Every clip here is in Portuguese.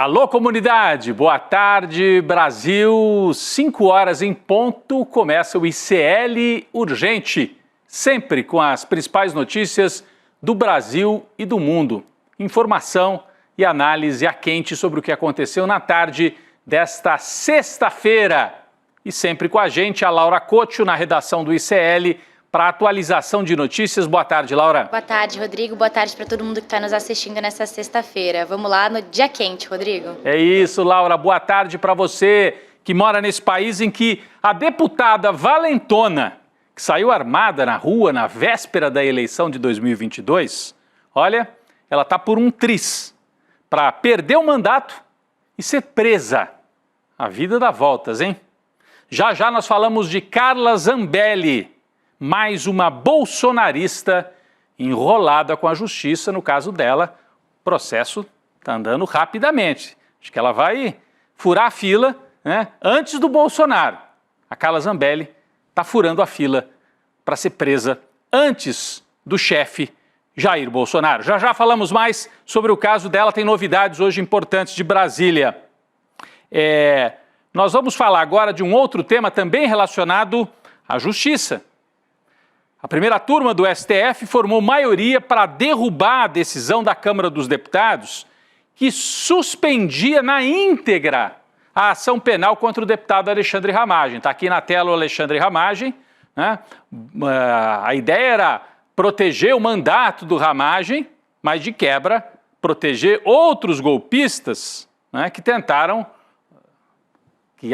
Alô, comunidade! Boa tarde, Brasil. 5 horas em ponto, começa o ICL Urgente, sempre com as principais notícias do Brasil e do mundo. Informação e análise a quente sobre o que aconteceu na tarde desta sexta-feira. E sempre com a gente, a Laura Couto, na redação do ICL, para atualização de notícias. Boa tarde, Laura. Boa tarde, Rodrigo. Boa tarde para todo mundo que está nos assistindo nessa sexta-feira. Vamos lá no dia quente, Rodrigo. É isso, Laura. Boa tarde para você que mora nesse país em que a deputada valentona, que saiu armada na rua na véspera da eleição de 2022, olha, ela está por um triz para perder o mandato e ser presa. A vida dá voltas, hein? Já já nós falamos de Carla Zambelli, mais uma bolsonarista enrolada com a justiça. No caso dela, o processo está andando rapidamente. Acho que ela vai furar a fila, né, antes do Bolsonaro. A Carla Zambelli está furando a fila para ser presa antes do chefe Jair Bolsonaro. Já já falamos mais sobre o caso dela, tem novidades hoje importantes de Brasília. Nós vamos falar agora de um outro tema também relacionado à justiça. A primeira turma do STF formou maioria para derrubar a decisão da Câmara dos Deputados que suspendia na íntegra a ação penal contra o deputado Alexandre Ramagem. Está aqui na tela o Alexandre Ramagem, né? A ideia era proteger o mandato do Ramagem, mas de quebra proteger outros golpistas, né, que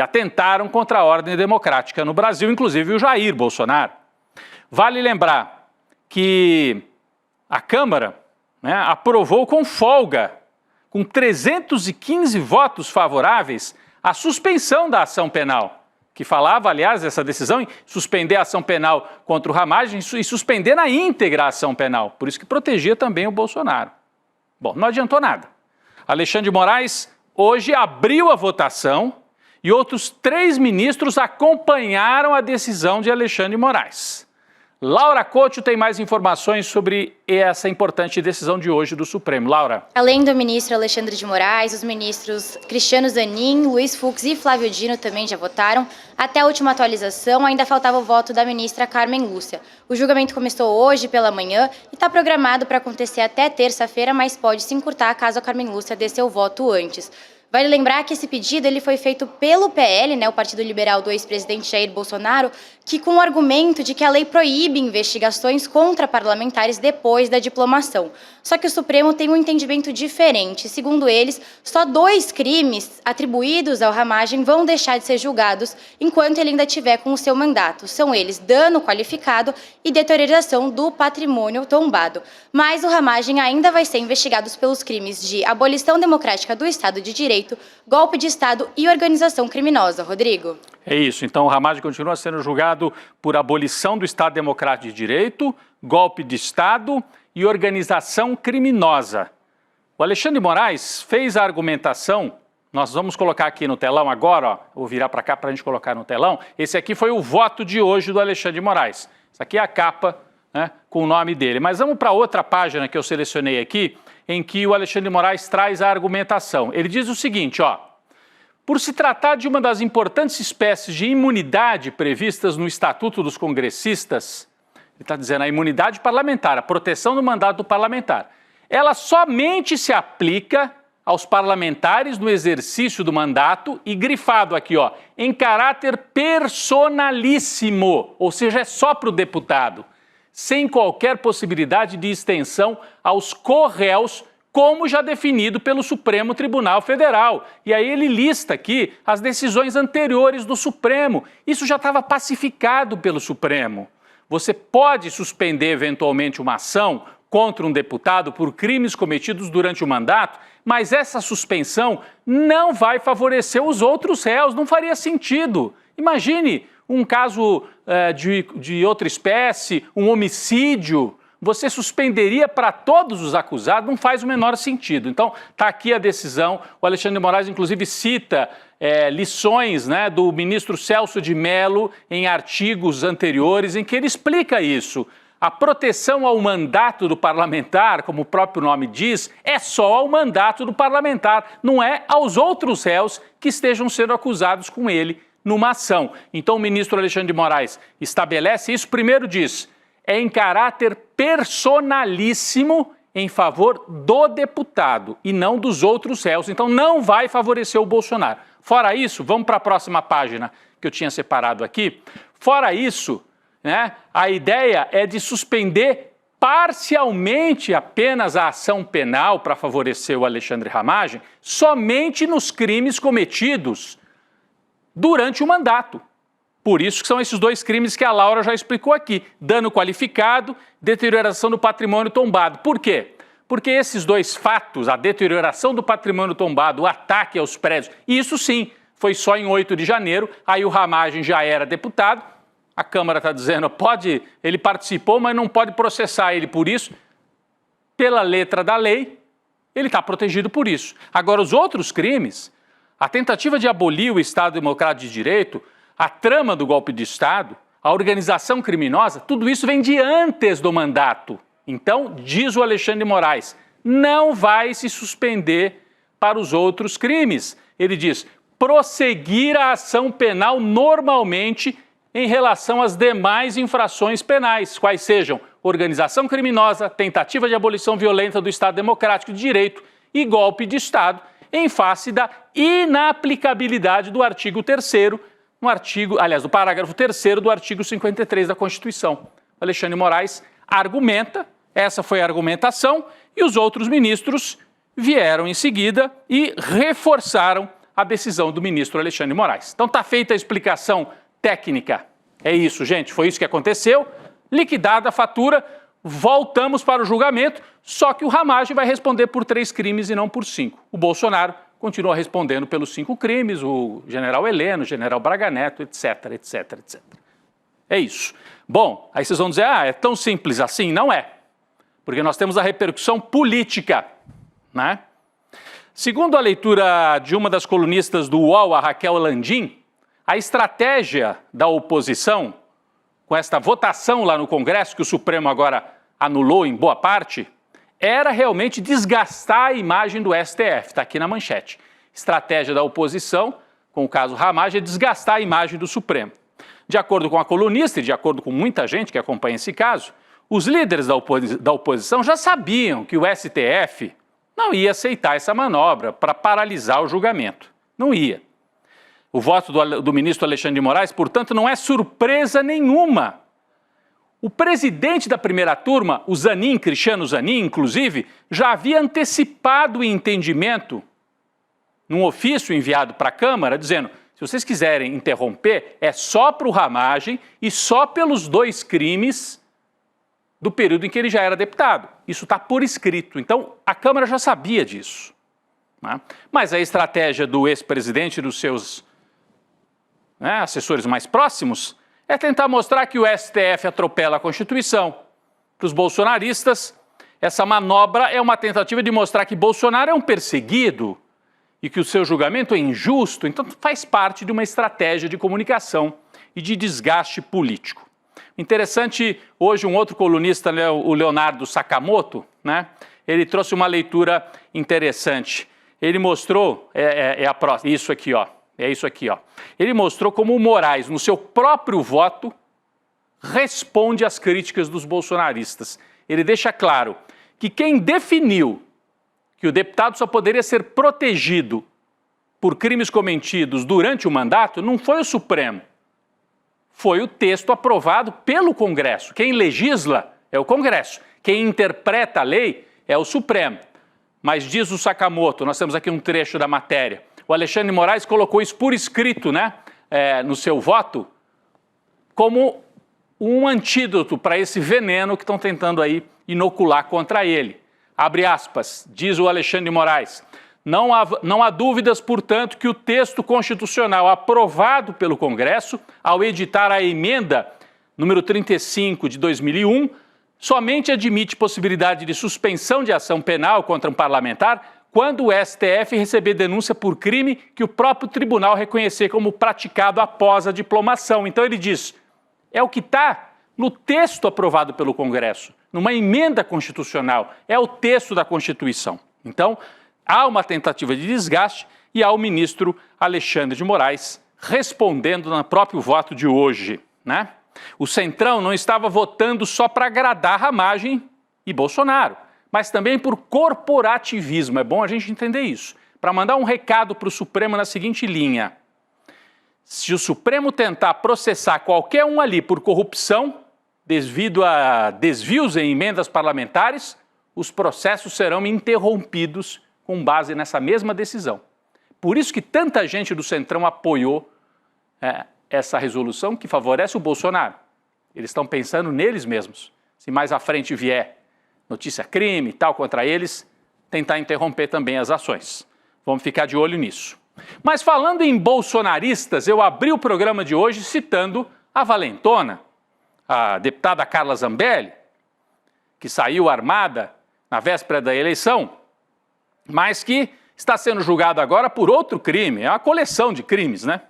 atentaram contra a ordem democrática no Brasil, inclusive o Jair Bolsonaro. Vale lembrar que a Câmara, né, aprovou com folga, com 315 votos favoráveis, a suspensão da ação penal, que falava, aliás, essa decisão em suspender a ação penal contra o Ramagem e suspender na íntegra a ação penal, por isso que protegia também o Bolsonaro. Bom, não adiantou nada. Alexandre de Moraes hoje abriu a votação e outros 3 ministros acompanharam a decisão de Alexandre de Moraes. Laura Couto tem mais informações sobre essa importante decisão de hoje do Supremo. Laura. Além do ministro Alexandre de Moraes, os ministros Cristiano Zanin, Luiz Fux e Flávio Dino também já votaram. Até a última atualização, ainda faltava o voto da ministra Carmen Lúcia. O julgamento começou hoje pela manhã e está programado para acontecer até terça-feira, mas pode se encurtar caso a Carmen Lúcia dê seu voto antes. Vale lembrar que esse pedido ele foi feito pelo PL, né, o Partido Liberal do ex-presidente Jair Bolsonaro, que com o argumento de que a lei proíbe investigações contra parlamentares depois da diplomação. Só que o Supremo tem um entendimento diferente. Segundo eles, só 2 crimes atribuídos ao Ramagem vão deixar de ser julgados enquanto ele ainda estiver com o seu mandato. São eles dano qualificado e deterioração do patrimônio tombado. Mas o Ramagem ainda vai ser investigado pelos crimes de abolição democrática do Estado de Direito, golpe de Estado e organização criminosa. Rodrigo. É isso, então o Ramagem continua sendo julgado por abolição do Estado Democrático de Direito, golpe de Estado e organização criminosa. O Alexandre de Moraes fez a argumentação, nós vamos colocar aqui no telão agora, ó, vou virar para cá para a gente colocar no telão. Esse aqui foi o voto de hoje do Alexandre de Moraes. Essa aqui é a capa, né, com o nome dele. Mas vamos para outra página que eu selecionei aqui, em que o Alexandre de Moraes traz a argumentação. Ele diz o seguinte, ó: por se tratar de uma das importantes espécies de imunidade previstas no Estatuto dos Congressistas, ele está dizendo a imunidade parlamentar, a proteção do mandato do parlamentar, ela somente se aplica aos parlamentares no exercício do mandato e grifado aqui, ó, em caráter personalíssimo, ou seja, é só para o deputado, sem qualquer possibilidade de extensão aos corréus, como já definido pelo Supremo Tribunal Federal. E aí ele lista aqui as decisões anteriores do Supremo. Isso já estava pacificado pelo Supremo. Você pode suspender eventualmente uma ação contra um deputado por crimes cometidos durante o mandato, mas essa suspensão não vai favorecer os outros réus, não faria sentido. Imagine um caso de outra espécie, um homicídio. Você suspenderia para todos os acusados, não faz o menor sentido. Então, está aqui a decisão. O Alexandre de Moraes, inclusive, cita lições, né, do ministro Celso de Mello em artigos anteriores, em que ele explica isso. a proteção ao mandato do parlamentar, como o próprio nome diz, é só ao mandato do parlamentar, não é aos outros réus que estejam sendo acusados com ele numa ação. Então o ministro Alexandre de Moraes estabelece isso, primeiro diz, é em caráter personalíssimo em favor do deputado e não dos outros réus, então não vai favorecer o Bolsonaro. Fora isso, vamos para a próxima página que eu tinha separado aqui. Fora isso, né, a ideia é de suspender parcialmente apenas a ação penal para favorecer o Alexandre Ramagem, somente nos crimes cometidos durante o mandato. Por isso que são esses dois crimes que a Laura já explicou aqui, dano qualificado, deterioração do patrimônio tombado. Por quê? Porque esses dois fatos, a deterioração do patrimônio tombado, o ataque aos prédios, isso sim, foi só em 8 de janeiro, aí o Ramagem já era deputado, a Câmara está dizendo, ele participou, mas não pode processar ele por isso, pela letra da lei, ele está protegido por isso. Agora, os outros crimes, a tentativa de abolir o Estado Democrático de Direito, a trama do golpe de Estado, a organização criminosa, tudo isso vem de antes do mandato. Então, diz o Alexandre de Moraes, não vai se suspender para os outros crimes. Ele diz, prosseguir a ação penal normalmente em relação às demais infrações penais, quais sejam organização criminosa, tentativa de abolição violenta do Estado Democrático de Direito e golpe de Estado, em face da inaplicabilidade do artigo 3º, do parágrafo 3º do artigo 53 da Constituição. Alexandre de Moraes argumenta, essa foi a argumentação, e os outros ministros vieram em seguida e reforçaram a decisão do ministro Alexandre de Moraes. Então está feita a explicação técnica. É isso, gente, foi isso que aconteceu. Liquidada a fatura, voltamos para o julgamento, só que o Ramagem vai responder por 3 crimes e não por 5. O Bolsonaro continua respondendo pelos 5 crimes, o general Heleno, o general Braga Neto, etc, etc, etc. É isso. Bom, aí vocês vão dizer, é tão simples assim? Não é. Porque nós temos a repercussão política, né? Segundo a leitura de uma das colunistas do UOL, a Raquel Landim, a estratégia da oposição, com esta votação lá no Congresso, que o Supremo agora anulou em boa parte, era realmente desgastar a imagem do STF, está aqui na manchete. Estratégia da oposição, com o caso Ramagem, é desgastar a imagem do Supremo. De acordo com a colunista e de acordo com muita gente que acompanha esse caso, os líderes da oposição já sabiam que o STF não ia aceitar essa manobra para paralisar o julgamento. Não ia. O voto do ministro Alexandre de Moraes, portanto, não é surpresa nenhuma. O presidente da primeira turma, o Zanin, Cristiano Zanin, inclusive, já havia antecipado o entendimento num ofício enviado para a Câmara, dizendo, se vocês quiserem interromper, é só para o Ramagem e só pelos 2 crimes do período em que ele já era deputado. Isso está por escrito. Então, a Câmara já sabia disso, né? Mas a estratégia do ex-presidente e dos seus assessores mais próximos é tentar mostrar que o STF atropela a Constituição. Para os bolsonaristas, essa manobra é uma tentativa de mostrar que Bolsonaro é um perseguido e que o seu julgamento é injusto, então faz parte de uma estratégia de comunicação e de desgaste político. Interessante, hoje um outro colunista, o Leonardo Sakamoto, né, ele trouxe uma leitura interessante. Ele mostrou, isso aqui, ó. É isso aqui, ó. Ele mostrou como o Moraes, no seu próprio voto, responde às críticas dos bolsonaristas. Ele deixa claro que quem definiu que o deputado só poderia ser protegido por crimes cometidos durante o mandato não foi o Supremo. Foi o texto aprovado pelo Congresso. Quem legisla é o Congresso. Quem interpreta a lei é o Supremo. Mas diz o Sakamoto, nós temos aqui um trecho da matéria, o Alexandre de Moraes colocou isso por escrito, né, no seu voto, como um antídoto para esse veneno que estão tentando aí inocular contra ele. Abre aspas, diz o Alexandre de Moraes, não há dúvidas, portanto, que o texto constitucional aprovado pelo Congresso, ao editar a emenda número 35 de 2001, somente admite possibilidade de suspensão de ação penal contra um parlamentar quando o STF receber denúncia por crime que o próprio tribunal reconhecer como praticado após a diplomação. Então ele diz, é o que está no texto aprovado pelo Congresso, numa emenda constitucional. É o texto da Constituição. Então, há uma tentativa de desgaste e há o ministro Alexandre de Moraes respondendo no próprio voto de hoje, né? O Centrão não estava votando só para agradar Ramagem e Bolsonaro, mas também por corporativismo. É bom a gente entender isso. Para mandar um recado para o Supremo na seguinte linha: se o Supremo tentar processar qualquer um ali por corrupção, devido a desvios em emendas parlamentares, os processos serão interrompidos com base nessa mesma decisão. Por isso que tanta gente do Centrão apoiou essa resolução que favorece o Bolsonaro. Eles estão pensando neles mesmos. Se mais à frente vier notícia crime e tal contra eles, tentar interromper também as ações. Vamos ficar de olho nisso. Mas falando em bolsonaristas, eu abri o programa de hoje citando a valentona, a deputada Carla Zambelli, que saiu armada na véspera da eleição, mas que está sendo julgada agora por outro crime. É uma coleção de crimes, né?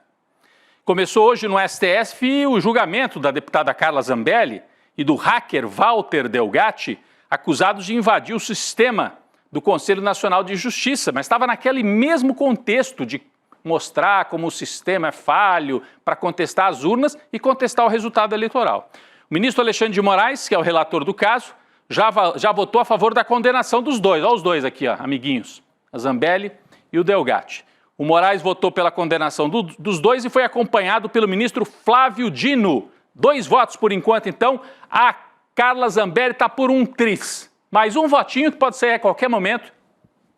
Começou hoje no STF o julgamento da deputada Carla Zambelli e do hacker Walter Delgatti, acusados de invadir o sistema do Conselho Nacional de Justiça, mas estava naquele mesmo contexto de mostrar como o sistema é falho para contestar as urnas e contestar o resultado eleitoral. O ministro Alexandre de Moraes, que é o relator do caso, já votou a favor da condenação dos dois. Olha os dois aqui, ó, amiguinhos, a Zambelli e o Delgatti. O Moraes votou pela condenação dos dois e foi acompanhado pelo ministro Flávio Dino. 2 votos por enquanto, então. A Carla Zambelli está por um tris. Mais um votinho que pode sair a qualquer momento.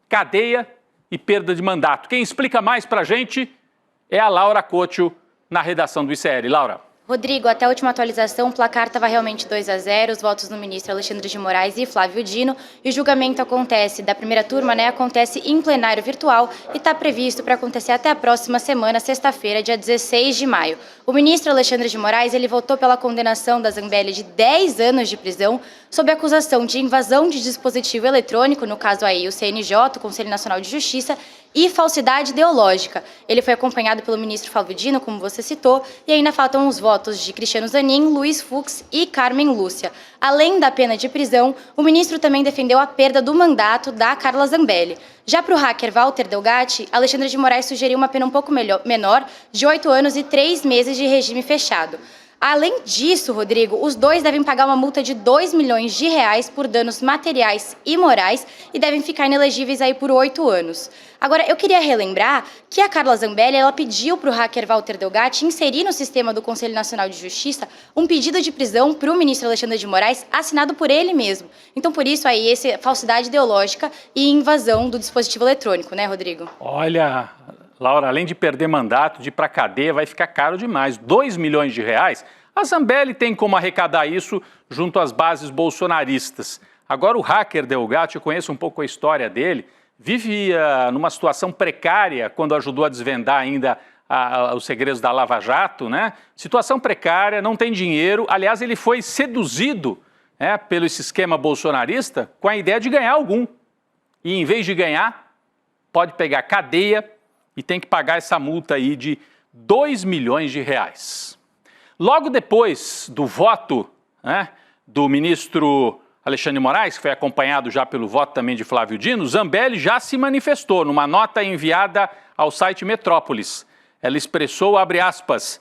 Cadeia e perda de mandato. Quem explica mais para a gente é a Laura Couto, na redação do ICL. Laura. Rodrigo, até a última atualização, o placar estava realmente 2-0, os votos do ministro Alexandre de Moraes e Flávio Dino, e o julgamento acontece, da primeira turma, acontece em plenário virtual e está previsto para acontecer até a próxima semana, sexta-feira, dia 16 de maio. O ministro Alexandre de Moraes, ele votou pela condenação da Zambelli de 10 anos de prisão, sob acusação de invasão de dispositivo eletrônico, no caso aí o CNJ, o Conselho Nacional de Justiça, e falsidade ideológica. Ele foi acompanhado pelo ministro Flávio Dino, como você citou, e ainda faltam os votos de Cristiano Zanin, Luiz Fux e Carmen Lúcia. Além da pena de prisão, o ministro também defendeu a perda do mandato da Carla Zambelli. Já para o hacker Walter Delgatti, Alexandre de Moraes sugeriu uma pena um pouco menor, de 8 anos e 3 meses de regime fechado. Além disso, Rodrigo, os dois devem pagar uma multa de R$2 milhões por danos materiais e morais e devem ficar inelegíveis aí por 8 anos. Agora, eu queria relembrar que a Carla Zambelli, ela pediu para o hacker Walter Delgatti inserir no sistema do Conselho Nacional de Justiça um pedido de prisão para o ministro Alexandre de Moraes, assinado por ele mesmo. Então, por isso aí, essa falsidade ideológica e invasão do dispositivo eletrônico, né, Rodrigo? Olha, Laura, além de perder mandato, de ir para a cadeia, vai ficar caro demais. R$2 milhões. A Zambelli tem como arrecadar isso junto às bases bolsonaristas. Agora, o hacker Delgatti, eu conheço um pouco a história dele, vive numa situação precária quando ajudou a desvendar ainda os segredos da Lava Jato, né? Situação precária, não tem dinheiro. Aliás, ele foi seduzido pelo esse esquema bolsonarista com a ideia de ganhar algum. E em vez de ganhar, pode pegar cadeia e tem que pagar essa multa aí de R$2 milhões. Logo depois do voto do ministro Alexandre de Moraes, que foi acompanhado já pelo voto também de Flávio Dino, Zambelli já se manifestou numa nota enviada ao site Metrópolis. Ela expressou, abre aspas,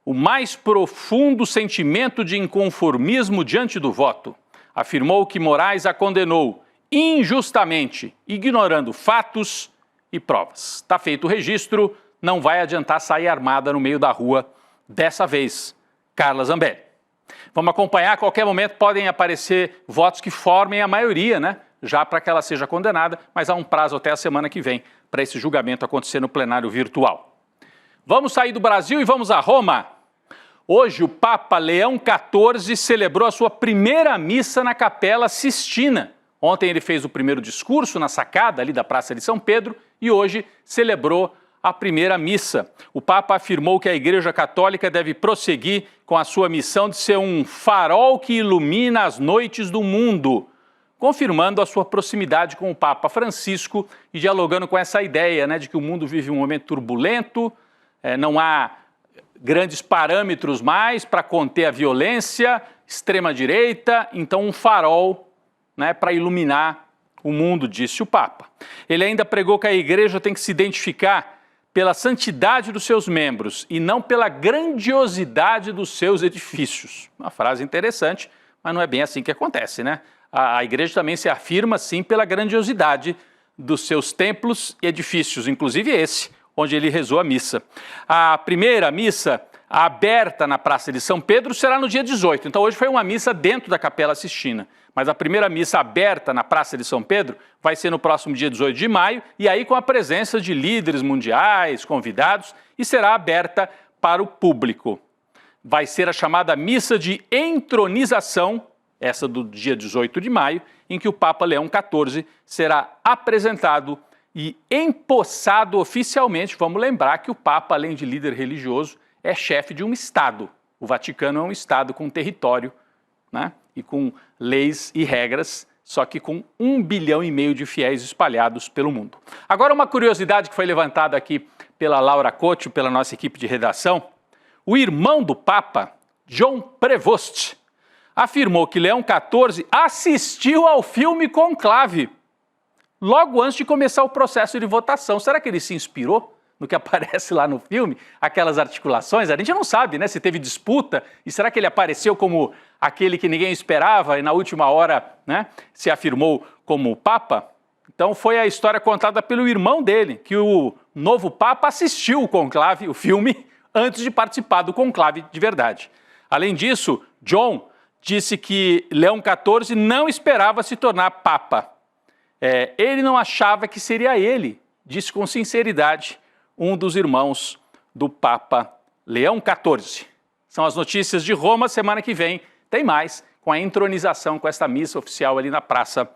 o mais profundo sentimento de inconformismo diante do voto. Afirmou que Moraes a condenou injustamente, ignorando fatos e provas. Está feito o registro, não vai adiantar sair armada no meio da rua dessa vez, Carla Zambelli. Vamos acompanhar, a qualquer momento podem aparecer votos que formem a maioria, né? Já para que ela seja condenada, mas há um prazo até a semana que vem para esse julgamento acontecer no plenário virtual. Vamos sair do Brasil e vamos a Roma. Hoje o Papa Leão XIV celebrou a sua primeira missa na Capela Sistina. Ontem ele fez o primeiro discurso na sacada ali da Praça de São Pedro e hoje celebrou a primeira missa. O Papa afirmou que a Igreja Católica deve prosseguir com a sua missão de ser um farol que ilumina as noites do mundo, confirmando a sua proximidade com o Papa Francisco e dialogando com essa ideia, de que o mundo vive um momento turbulento, não há grandes parâmetros mais para conter a violência, extrema-direita, então um farol, né, para iluminar o mundo, disse o Papa. Ele ainda pregou que a igreja tem que se identificar pela santidade dos seus membros e não pela grandiosidade dos seus edifícios. Uma frase interessante, mas não é bem assim que acontece, né? A igreja também se afirma, sim, pela grandiosidade dos seus templos e edifícios, inclusive esse, onde ele rezou a missa. A primeira missa aberta na Praça de São Pedro será no dia 18, então hoje foi uma missa dentro da Capela Sistina, mas a primeira missa aberta na Praça de São Pedro vai ser no próximo dia 18 de maio, e aí com a presença de líderes mundiais, convidados, e será aberta para o público. Vai ser a chamada missa de entronização, essa do dia 18 de maio, em que o Papa Leão XIV será apresentado e empossado oficialmente. Vamos lembrar que o Papa, além de líder religioso, é chefe de um Estado. O Vaticano é um Estado com território, né, e com leis e regras, só que com 1,5 bilhão de fiéis espalhados pelo mundo. Agora, uma curiosidade que foi levantada aqui pela Laura Couto, pela nossa equipe de redação: o irmão do Papa, John Prevost, afirmou que Leão XIV assistiu ao filme Conclave, logo antes de começar o processo de votação. Será que ele se inspirou no que aparece lá no filme? Aquelas articulações, a gente não sabe, né, se teve disputa, e será que ele apareceu como aquele que ninguém esperava e na última hora, né, se afirmou como Papa? Então foi a história contada pelo irmão dele, que o novo Papa assistiu o Conclave, o filme, antes de participar do Conclave de verdade. Além disso, John disse que Leão XIV não esperava se tornar Papa. Ele não achava que seria ele, disse com sinceridade um dos irmãos do Papa Leão XIV. São as notícias de Roma. Semana que vem tem mais, com a entronização, com esta missa oficial ali na Praça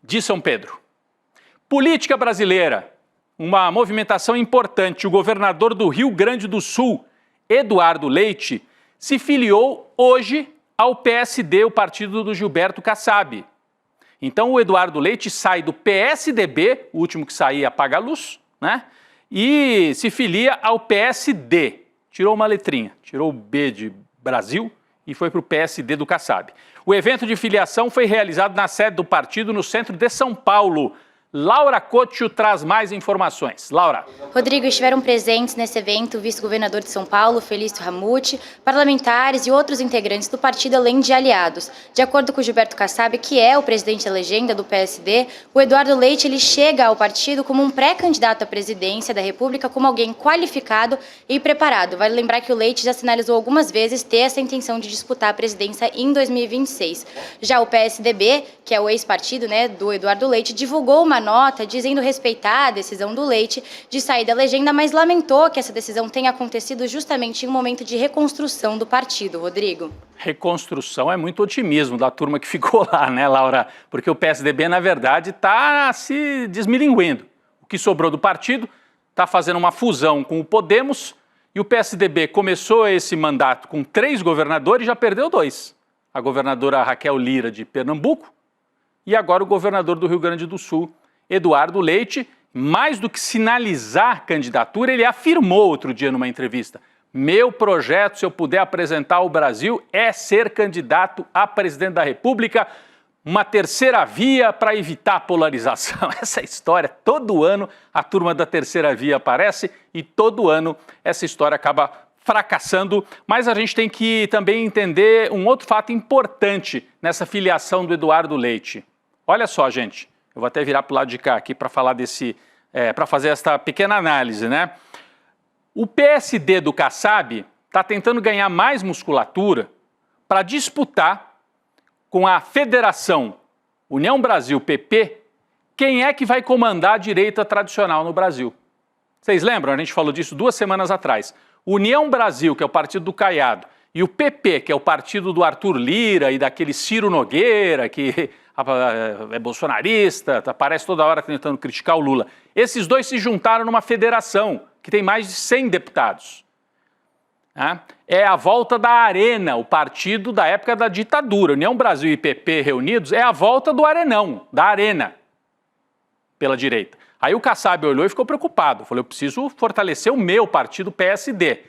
de São Pedro. Política brasileira, uma movimentação importante. O governador do Rio Grande do Sul, Eduardo Leite, se filiou hoje ao PSD, o partido do Gilberto Kassab. Então o Eduardo Leite sai do PSDB, o último que saía apaga a luz, né? E se filia ao PSD. Tirou uma letrinha, tirou o B de Brasil e foi para o PSD do Kassab. O evento de filiação foi realizado na sede do partido no centro de São Paulo. Laura Couto traz mais informações. Laura. Rodrigo, estiveram presentes nesse evento o vice-governador de São Paulo, Felício Ramute, parlamentares e outros integrantes do partido, além de aliados. De acordo com Gilberto Kassab, que é o presidente da legenda do PSD, o Eduardo Leite ele chega ao partido como um pré-candidato à presidência da República, como alguém qualificado e preparado. Vale lembrar que o Leite já sinalizou algumas vezes ter essa intenção de disputar a presidência em 2026. Já o PSDB, que é o ex-partido, né, do Eduardo Leite, divulgou uma nota dizendo respeitar a decisão do Leite de sair da legenda, mas lamentou que essa decisão tenha acontecido justamente em um momento de reconstrução do partido. Rodrigo. Reconstrução é muito otimismo da turma que ficou lá, né, Laura? Porque o PSDB, na verdade, está se desmilinguindo. O que sobrou do partido está fazendo uma fusão com o Podemos, e o PSDB começou esse mandato com 3 governadores e já perdeu 2. A governadora Raquel Lira, de Pernambuco, e agora o governador do Rio Grande do Sul, Eduardo Leite. Mais do que sinalizar candidatura, ele afirmou outro dia numa entrevista: meu projeto, se eu puder apresentar ao Brasil, é ser candidato a presidente da República, uma terceira via para evitar a polarização. Essa história, todo ano a turma da terceira via aparece e todo ano essa história acaba fracassando. Mas a gente tem que também entender um outro fato importante nessa filiação do Eduardo Leite. Olha só, gente. Eu vou até virar para o lado de cá aqui para falar para fazer esta pequena análise, né? O PSD do Kassab está tentando ganhar mais musculatura para disputar com a Federação União Brasil PP quem é que vai comandar a direita tradicional no Brasil. Vocês lembram? A gente falou disso 2 semanas atrás. União Brasil, que é o partido do Caiado, e o PP, que é o partido do Arthur Lira e daquele Ciro Nogueira, que é bolsonarista, aparece toda hora tentando criticar o Lula. Esses dois se juntaram numa federação que tem mais de 100 deputados. É a volta da Arena, o partido da época da ditadura. União Brasil e PP reunidos é a volta do Arenão, da Arena, pela direita. Aí o Kassab olhou e ficou preocupado. Falou, eu preciso fortalecer o meu partido PSD.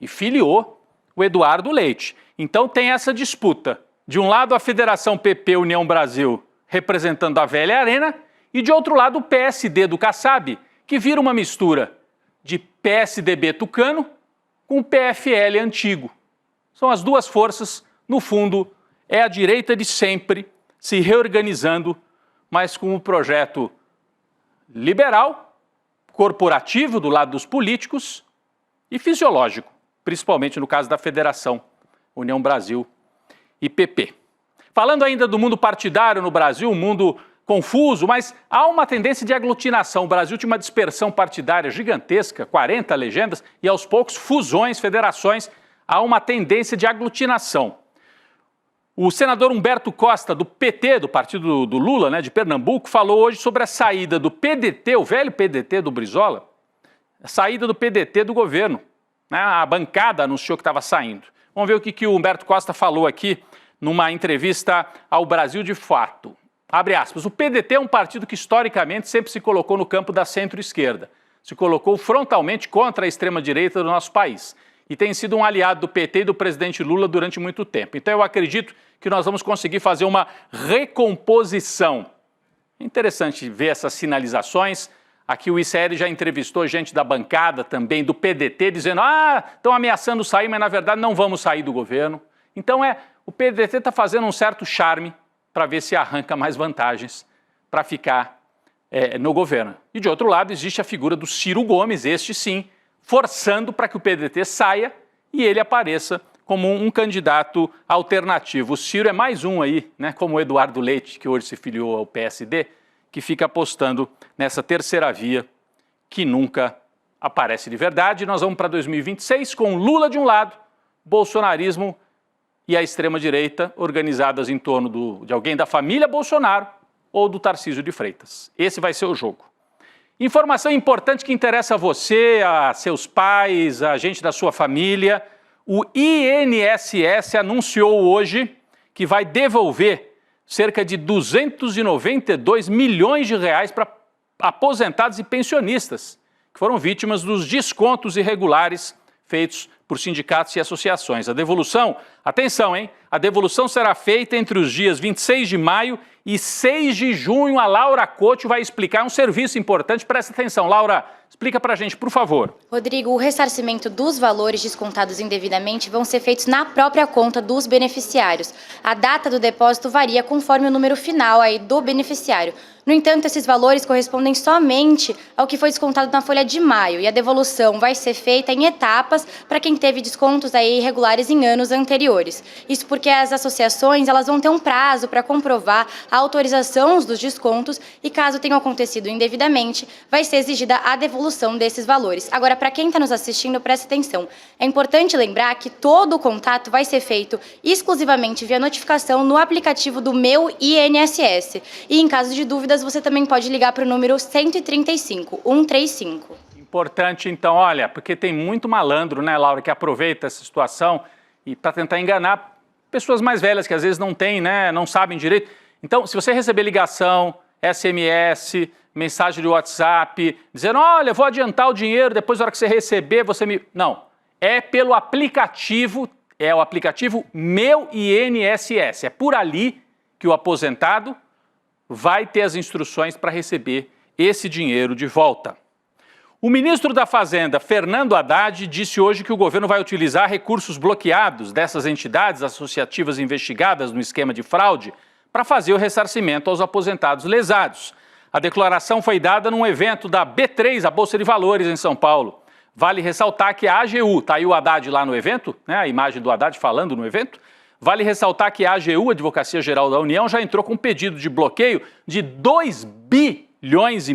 e filiou o Eduardo Leite. Então tem essa disputa. De um lado a Federação PP União Brasil representando a velha arena e de outro lado o PSD do Kassab, que vira uma mistura de PSDB tucano com o PFL antigo. São as duas forças, no fundo, é a direita de sempre se reorganizando, mas com um projeto liberal, corporativo do lado dos políticos e fisiológico, principalmente no caso da Federação União Brasil e PP. Falando ainda do mundo partidário no Brasil, um mundo confuso, mas há uma tendência de aglutinação. O Brasil tinha uma dispersão partidária gigantesca, 40 legendas, e aos poucos fusões, federações, há uma tendência de aglutinação. O senador Humberto Costa, do PT, do partido do Lula, de Pernambuco, falou hoje sobre a saída do PDT, o velho PDT do Brizola, a saída do PDT do governo. A bancada anunciou que estava saindo. Vamos ver o que o Humberto Costa falou aqui numa entrevista ao Brasil de Fato. Abre aspas, o PDT é um partido que historicamente sempre se colocou no campo da centro-esquerda, se colocou frontalmente contra a extrema-direita do nosso país e tem sido um aliado do PT e do presidente Lula durante muito tempo. Então eu acredito que nós vamos conseguir fazer uma recomposição. É interessante ver essas sinalizações. Aqui o ICL já entrevistou gente da bancada também do PDT dizendo estão ameaçando sair, mas na verdade não vamos sair do governo. Então o PDT está fazendo um certo charme para ver se arranca mais vantagens para ficar no governo. E de outro lado existe a figura do Ciro Gomes, este sim, forçando para que o PDT saia e ele apareça como um candidato alternativo. O Ciro é mais um aí, como o Eduardo Leite, que hoje se filiou ao PSD, que fica apostando nessa terceira via que nunca aparece de verdade. Nós vamos para 2026 com Lula de um lado, bolsonarismo e a extrema-direita organizadas em torno de alguém da família Bolsonaro ou do Tarcísio de Freitas. Esse vai ser o jogo. Informação importante que interessa a você, a seus pais, a gente da sua família. O INSS anunciou hoje que vai devolver cerca de 292 milhões de reais para aposentados e pensionistas que foram vítimas dos descontos irregulares feitos por sindicatos e associações. A devolução, atenção, a devolução será feita entre os dias 26 de maio e 6 de junho. A Laura Couto vai explicar um serviço importante. Presta atenção, Laura, explica pra gente, por favor. Rodrigo, o ressarcimento dos valores descontados indevidamente vão ser feitos na própria conta dos beneficiários. A data do depósito varia conforme o número final do beneficiário. No entanto, esses valores correspondem somente ao que foi descontado na folha de maio e a devolução vai ser feita em etapas para quem teve descontos irregulares em anos anteriores. Isso porque as associações elas vão ter um prazo para comprovar a autorização dos descontos e, caso tenham acontecido indevidamente, vai ser exigida a devolução desses valores. Agora, para quem está nos assistindo, preste atenção. É importante lembrar que todo o contato vai ser feito exclusivamente via notificação no aplicativo do Meu INSS. E, em caso de dúvidas, você também pode ligar para o número 135, 135. Importante, então, olha, porque tem muito malandro, Laura, que aproveita essa situação e para tentar enganar pessoas mais velhas que às vezes não têm, não sabem direito. Então, se você receber ligação, SMS, mensagem de WhatsApp, dizendo, olha, vou adiantar o dinheiro, depois na hora que você receber, você me... Não, é pelo aplicativo, é o aplicativo Meu INSS. É por ali que o aposentado vai ter as instruções para receber esse dinheiro de volta. O ministro da Fazenda, Fernando Haddad, disse hoje que o governo vai utilizar recursos bloqueados dessas entidades associativas investigadas no esquema de fraude para fazer o ressarcimento aos aposentados lesados. A declaração foi dada num evento da B3, a Bolsa de Valores, em São Paulo. Vale ressaltar que a AGU, está aí o Haddad lá no evento, a imagem do Haddad falando no evento. Vale ressaltar que a AGU, Advocacia Geral da União, já entrou com um pedido de bloqueio de 2,5 bilhões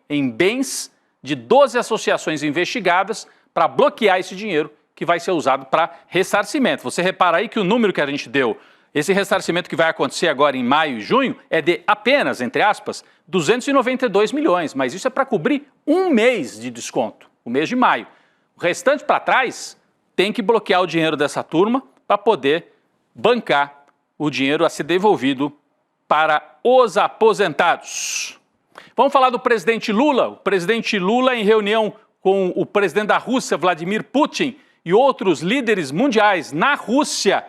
em bens de 12 associações investigadas para bloquear esse dinheiro que vai ser usado para ressarcimento. Você repara aí que o número que a gente deu, esse ressarcimento que vai acontecer agora em maio e junho, é de apenas, entre aspas, 292 milhões, mas isso é para cobrir um mês de desconto, o mês de maio. O restante para trás tem que bloquear o dinheiro dessa turma para poder bancar o dinheiro a ser devolvido para os aposentados. Vamos falar do presidente Lula. O presidente Lula, em reunião com o presidente da Rússia, Vladimir Putin, e outros líderes mundiais na Rússia,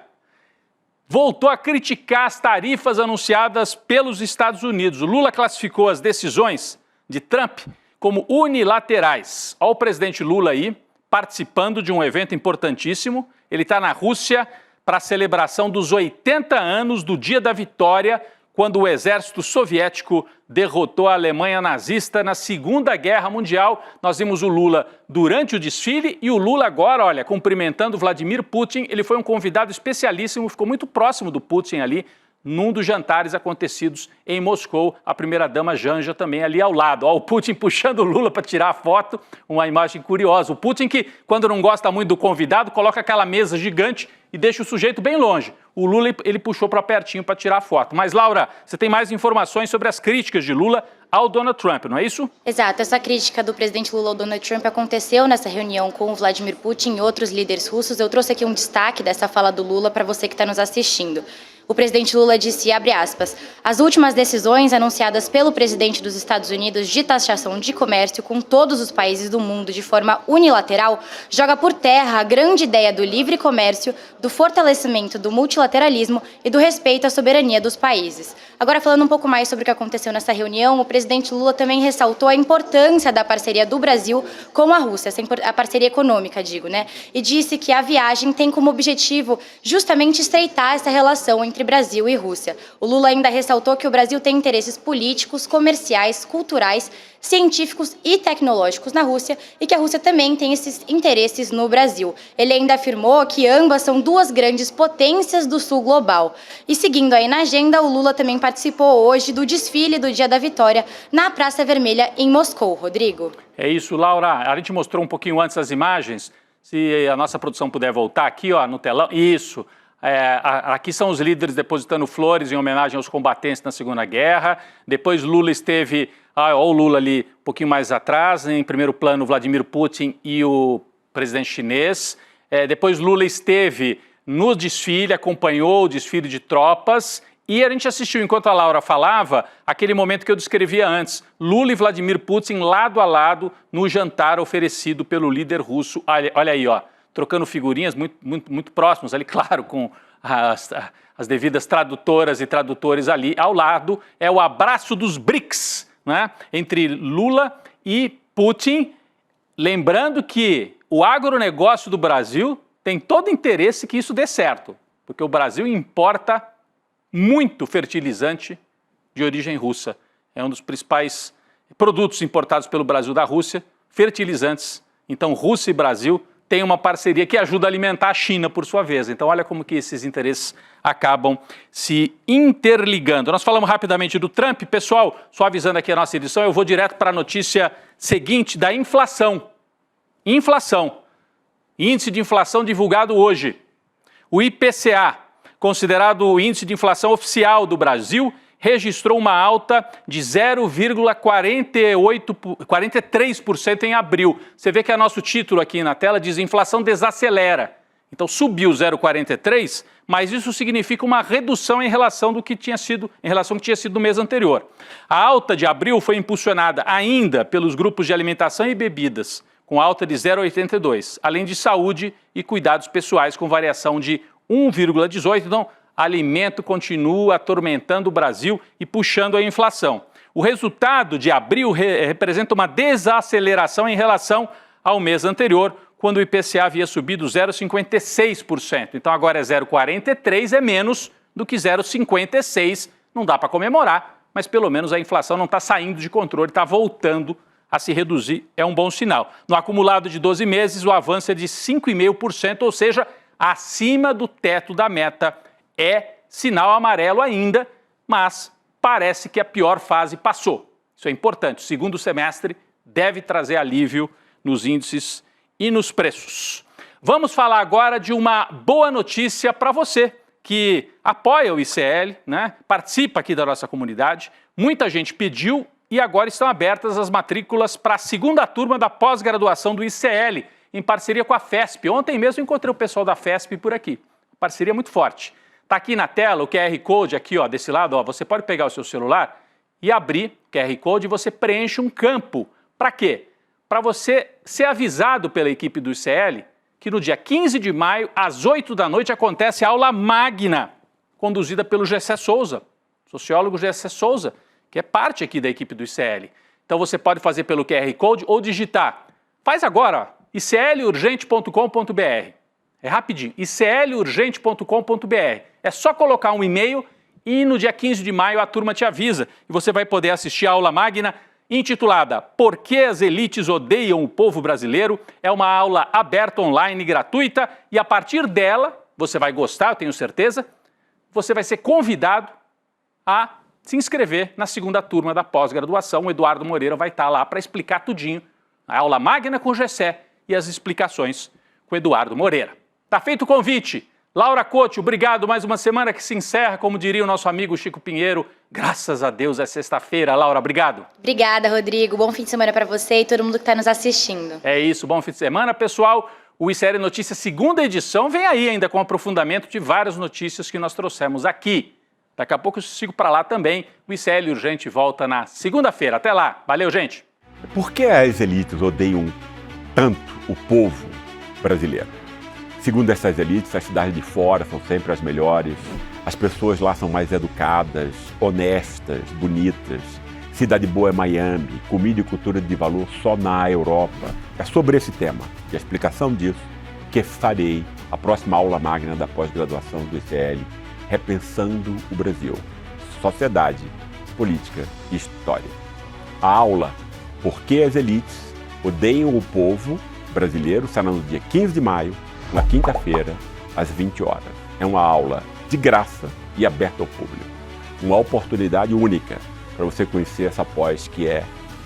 voltou a criticar as tarifas anunciadas pelos Estados Unidos. O Lula classificou as decisões de Trump como unilaterais. Olha o presidente Lula aí, participando de um evento importantíssimo. Ele está na Rússia para a celebração dos 80 anos do Dia da Vitória, quando o exército soviético derrotou a Alemanha nazista na Segunda Guerra Mundial. Nós vimos o Lula durante o desfile e o Lula agora, olha, cumprimentando Vladimir Putin. Ele foi um convidado especialíssimo, ficou muito próximo do Putin ali, num dos jantares acontecidos em Moscou, a primeira-dama Janja também ali ao lado. Ó, o Putin puxando o Lula para tirar a foto, uma imagem curiosa. O Putin que, quando não gosta muito do convidado, coloca aquela mesa gigante e deixa o sujeito bem longe. O Lula, ele puxou para pertinho para tirar a foto. Mas, Laura, você tem mais informações sobre as críticas de Lula ao Donald Trump, não é isso? Exato, essa crítica do presidente Lula ao Donald Trump aconteceu nessa reunião com o Vladimir Putin e outros líderes russos. Eu trouxe aqui um destaque dessa fala do Lula para você que está nos assistindo. O presidente Lula disse, abre aspas, as últimas decisões anunciadas pelo presidente dos Estados Unidos de taxação de comércio com todos os países do mundo de forma unilateral joga por terra a grande ideia do livre comércio, do fortalecimento do multilateralismo e do respeito à soberania dos países. Agora, falando um pouco mais sobre o que aconteceu nessa reunião, o presidente Lula também ressaltou a importância da parceria do Brasil com a Rússia, a parceria econômica, digo, né? E disse que a viagem tem como objetivo justamente estreitar essa relação entre Brasil e Rússia. O Lula ainda ressaltou que o Brasil tem interesses políticos, comerciais, culturais, científicos e tecnológicos na Rússia e que a Rússia também tem esses interesses no Brasil. Ele ainda afirmou que ambas são duas grandes potências do sul global. E seguindo aí na agenda, o Lula também participou hoje do desfile do Dia da Vitória na Praça Vermelha em Moscou. Rodrigo? É isso, Laura. A gente mostrou um pouquinho antes as imagens. Se a nossa produção puder voltar aqui, ó, no telão. Isso. Aqui são os líderes depositando flores em homenagem aos combatentes na Segunda Guerra. Depois Lula esteve, olha o Lula ali um pouquinho mais atrás, em primeiro plano Vladimir Putin e o presidente chinês. Depois Lula esteve no desfile, acompanhou o desfile de tropas e a gente assistiu, enquanto a Laura falava, aquele momento que eu descrevia antes, Lula e Vladimir Putin lado a lado no jantar oferecido pelo líder russo. Olha aí, ó. Trocando figurinhas muito próximos ali, claro, com as devidas tradutoras e tradutores ali. Ao lado é o abraço dos BRICS, né? Entre Lula e Putin. Lembrando que o agronegócio do Brasil tem todo interesse que isso dê certo, porque o Brasil importa muito fertilizante de origem russa. É um dos principais produtos importados pelo Brasil da Rússia, fertilizantes. Então, Rússia e Brasil tem uma parceria que ajuda a alimentar a China, por sua vez. Então, olha como que esses interesses acabam se interligando. Nós falamos rapidamente do Trump. Pessoal, só avisando aqui a nossa edição, eu vou direto para a notícia seguinte da inflação. Inflação. Índice de inflação divulgado hoje. O IPCA, considerado o índice de inflação oficial do Brasil, registrou uma alta de 0,43% em abril. Você vê que o nosso título aqui na tela diz inflação desacelera. Então subiu 0,43%, mas isso significa uma redução em relação do que tinha sido, no mês anterior. A alta de abril foi impulsionada ainda pelos grupos de alimentação e bebidas, com alta de 0,82%, além de saúde e cuidados pessoais, com variação de 1,18%. Então, alimento continua atormentando o Brasil e puxando a inflação. O resultado de abril representa uma desaceleração em relação ao mês anterior, quando o IPCA havia subido 0,56%. Então agora é 0,43%, é menos do que 0,56%. Não dá para comemorar, mas pelo menos a inflação não está saindo de controle, está voltando a se reduzir, é um bom sinal. No acumulado de 12 meses, o avanço é de 5,5%, ou seja, acima do teto da meta. É sinal amarelo ainda, mas parece que a pior fase passou. Isso é importante. O segundo semestre deve trazer alívio nos índices e nos preços. Vamos falar agora de uma boa notícia para você que apoia o ICL, né? Participa aqui da nossa comunidade. Muita gente pediu e agora estão abertas as matrículas para a segunda turma da pós-graduação do ICL, em parceria com a FESP. Ontem mesmo encontrei o pessoal da FESP por aqui. Parceria muito forte. Está aqui na tela o QR Code, aqui ó, desse lado, ó, você pode pegar o seu celular e abrir o QR Code e você preenche um campo. Para quê? Para você ser avisado pela equipe do ICL que no dia 15 de maio, às 8 da noite, acontece a aula magna, conduzida pelo Gessé Souza, sociólogo Gessé Souza, que é parte aqui da equipe do ICL. Então você pode fazer pelo QR Code ou digitar. Faz agora, iclurgente.com.br. É rapidinho, iclurgente.com.br. É só colocar um e-mail e no dia 15 de maio a turma te avisa e você vai poder assistir a aula magna intitulada Por que as elites odeiam o povo brasileiro? É uma aula aberta online, gratuita, e a partir dela, você vai gostar, eu tenho certeza, você vai ser convidado a se inscrever na segunda turma da pós-graduação. O Eduardo Moreira vai estar lá para explicar tudinho. A aula magna com o Gessé e as explicações com o Eduardo Moreira. Tá feito o convite. Laura Couto, obrigado. Mais uma semana que se encerra, como diria o nosso amigo Chico Pinheiro. Graças a Deus é sexta-feira. Laura, obrigado. Obrigada, Rodrigo. Bom fim de semana para você e todo mundo que está nos assistindo. É isso, bom fim de semana, pessoal. O ICL Notícias, segunda edição, vem aí ainda com aprofundamento de várias notícias que nós trouxemos aqui. Daqui a pouco eu sigo para lá também. O ICL Urgente volta na segunda-feira. Até lá. Valeu, gente. Por que as elites odeiam tanto o povo brasileiro? Segundo essas elites, as cidades de fora são sempre as melhores. As pessoas lá são mais educadas, honestas, bonitas. Cidade boa é Miami, comida e cultura de valor só na Europa. É sobre esse tema e a explicação disso que farei a próxima aula magna da pós-graduação do ICL, Repensando o Brasil, Sociedade, Política e História. A aula Por que as elites odeiam o povo brasileiro será no dia 15 de maio, na quinta-feira, às 20 horas. É uma aula de graça e aberta ao público. Uma oportunidade única para você conhecer essa pós que é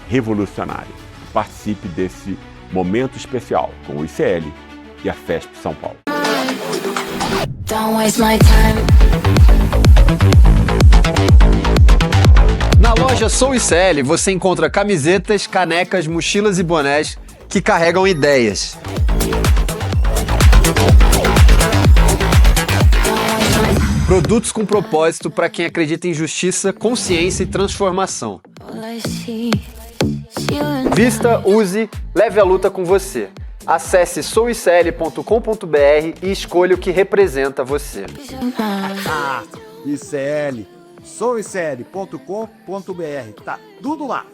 revolucionária. Participe desse momento especial com o ICL e a FESP São Paulo. Don't waste my time. Na loja Sou ICL você encontra camisetas, canecas, mochilas e bonés que carregam ideias. Produtos com propósito para quem acredita em justiça, consciência e transformação. Vista, use, leve a luta com você. Acesse souicl.com.br e escolha o que representa você. ICL, souicl.com.br, tá tudo lá.